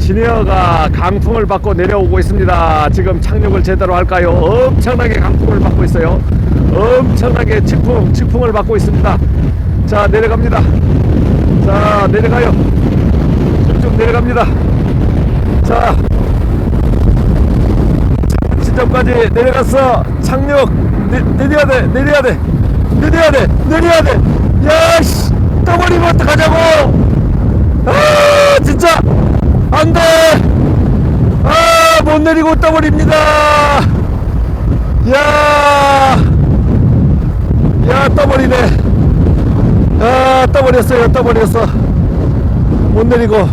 지니어가 강풍을 받고 내려오고 있습니다. 지금 착륙을 제대로 할까요? 엄청나게 강풍을 받고 있어요. 엄청나게 직풍을 받고 있습니다. 자, 내려갑니다. 자, 내려가요. 쭉쭉 내려갑니다. 자, 지점까지 내려갔어. 착륙. 내려야 돼. 내려야 돼. 내려야 돼. 내려야 돼. 야씨, 떠버리면 어떡하자고. 아, 진짜 안돼. 아, 못 내리고 떠버립니다. 야, 떠버리네. 아, 떠버렸어요. 떠버렸어. 못 내리고.